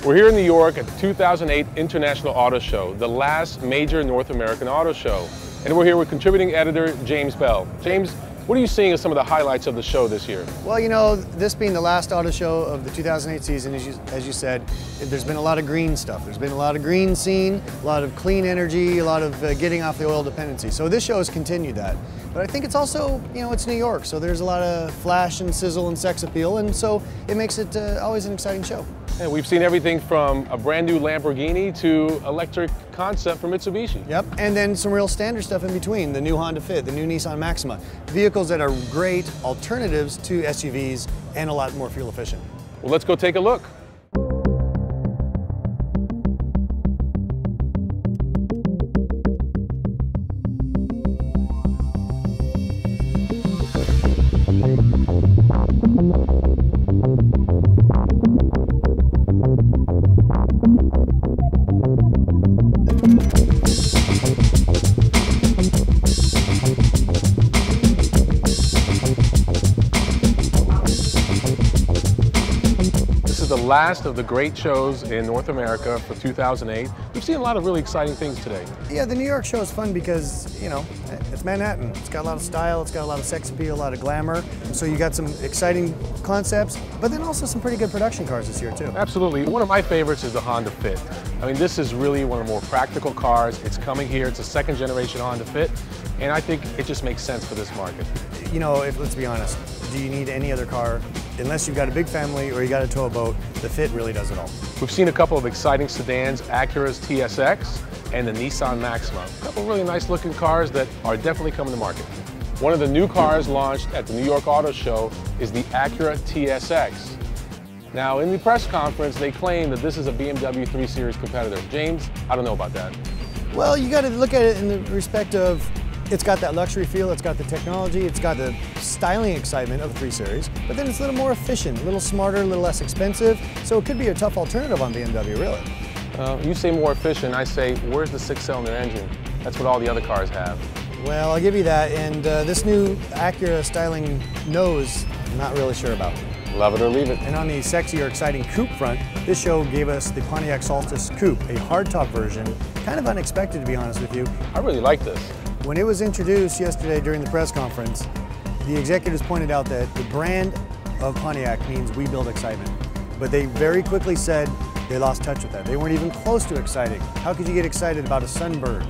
We're here in New York at the 2008 International Auto Show, the last major North American auto show. And we're here with contributing editor James Bell. James, what are you seeing as some of the highlights of the show this year? Well, you know, this being the last auto show of the 2008 season, as you said, there's been a lot of green stuff. There's been a lot of green seen, a lot of clean energy, a lot of getting off the oil dependency. So this show has continued that. But I think it's also, you know, it's New York, so there's a lot of flash and sizzle and sex appeal, and so it makes it always an exciting show. And we've seen everything from a brand new Lamborghini to electric concept for Mitsubishi. Yep, and then some real standard stuff in between, the new Honda Fit, the new Nissan Maxima. Vehicles that are great alternatives to SUVs and a lot more fuel efficient. Well, let's go take a look. The last of the great shows in North America for 2008. We've seen a lot of really exciting things today. Yeah, the New York show is fun because, you know, it's Manhattan. It's got a lot of style, it's got a lot of sex appeal, a lot of glamour. So you got some exciting concepts, but then also some pretty good production cars this year too. Absolutely. One of my favorites is the Honda Fit. I mean, this is really one of the more practical cars. It's coming here. It's a second generation Honda Fit, and I think it just makes sense for this market. You know, let's be honest, do you need any other car? Unless you've got a big family or you got to tow a boat, the Fit really does it all. We've seen a couple of exciting sedans, Acura's TSX and the Nissan Maxima. A couple of really nice looking cars that are definitely coming to market. One of the new cars launched at the New York Auto Show is the Acura TSX. Now, in the press conference, they claim that this is a BMW 3 Series competitor. James, I don't know about that. Well, you got to look at it in the respect of it's got that luxury feel, it's got the technology, it's got the styling excitement of the 3 Series, but then it's a little more efficient, a little smarter, a little less expensive, so it could be a tough alternative on BMW, really. You say more efficient, I say, where's the 6-cylinder engine? That's what all the other cars have. Well, I'll give you that, and this new Acura styling nose, I'm not really sure about. Love it or leave it. And on the sexy or exciting coupe front, this show gave us the Pontiac Solstice Coupe, a hardtop version, kind of unexpected to be honest with you. I really like this. When it was introduced yesterday during the press conference, the executives pointed out that the brand of Pontiac means we build excitement. But they very quickly said they lost touch with that. They weren't even close to exciting. How could you get excited about a Sunbird?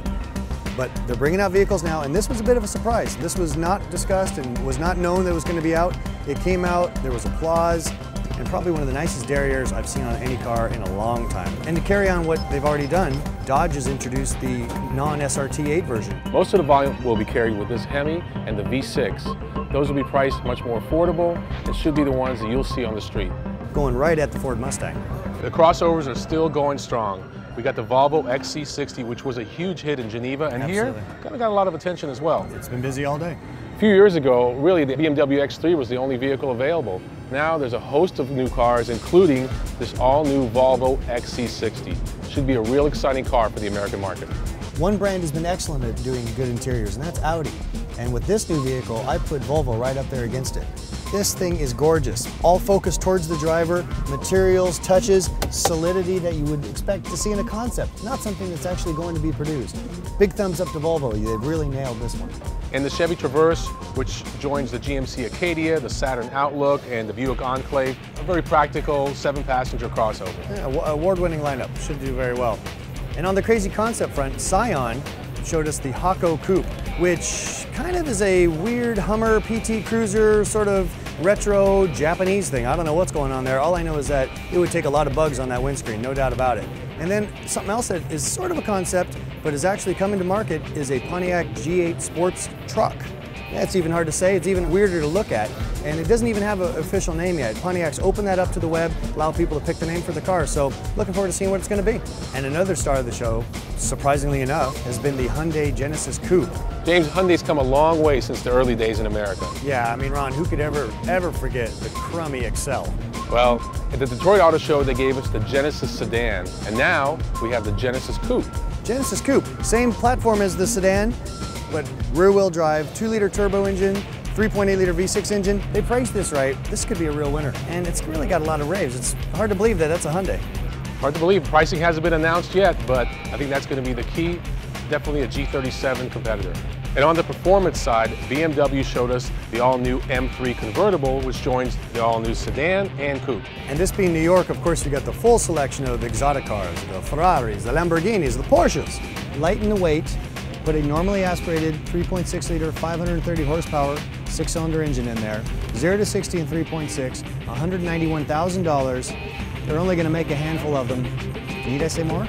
But they're bringing out vehicles now, and this was a bit of a surprise. This was not discussed and was not known that it was going to be out. It came out, there was applause, and probably one of the nicest derrieres I've seen on any car in a long time. And to carry on what they've already done, Dodge has introduced the non-SRT8 version. Most of the volume will be carried with this Hemi and the V6. Those will be priced much more affordable and should be the ones that you'll see on the street. Going right at the Ford Mustang. The crossovers are still going strong. We got the Volvo XC60, which was a huge hit in Geneva, and Absolutely. Here, kind of got a lot of attention as well. It's been busy all day. A few years ago, really, the BMW X3 was the only vehicle available. Now there's a host of new cars, including this all-new Volvo XC60. Should be a real exciting car for the American market. One brand has been excellent at doing good interiors, and that's Audi. And with this new vehicle, I put Volvo right up there against it. This thing is gorgeous. All focused towards the driver, materials, touches, solidity that you would expect to see in a concept, not something that's actually going to be produced. Big thumbs up to Volvo, they've really nailed this one. And the Chevy Traverse, which joins the GMC Acadia, the Saturn Outlook, and the Buick Enclave, a very practical 7-passenger crossover. Yeah, award-winning lineup, should do very well. And on the crazy concept front, Scion showed us the Hako Coupe, which kind of is a weird Hummer PT Cruiser, sort of retro Japanese thing. I don't know what's going on there. All I know is that it would take a lot of bugs on that windscreen, no doubt about it. And then something else that is sort of a concept, but is actually coming to market, is a Pontiac G8 sports truck. That's even hard to say, it's even weirder to look at, and it doesn't even have an official name yet. Pontiac's opened that up to the web, allow people to pick the name for the car, so looking forward to seeing what it's going to be. And another star of the show, surprisingly enough, has been the Hyundai Genesis Coupe. James, Hyundai's come a long way since the early days in America. Yeah, I mean, Ron, who could ever forget the crummy Excel? Well, at the Detroit Auto Show, they gave us the Genesis sedan, and now we have the Genesis Coupe. Genesis Coupe, same platform as the sedan, but rear-wheel drive, 2-liter turbo engine, 3.8-liter V6 engine. They priced this right. This could be a real winner, and it's really got a lot of raves. It's hard to believe that that's a Hyundai. Hard to believe, pricing hasn't been announced yet, but I think that's going to be the key. Definitely a G37 competitor. And on the performance side, BMW showed us the all-new M3 convertible, which joins the all-new sedan and coupe. And this being New York, of course, you got the full selection of exotic cars, the Ferraris, the Lamborghinis, the Porsches. Lighten the weight, put a normally aspirated 3.6-liter, 530 horsepower, 6-cylinder engine in there, 0 to 60 in 3.6, $191,000. They're only going to make a handful of them. Need I say more?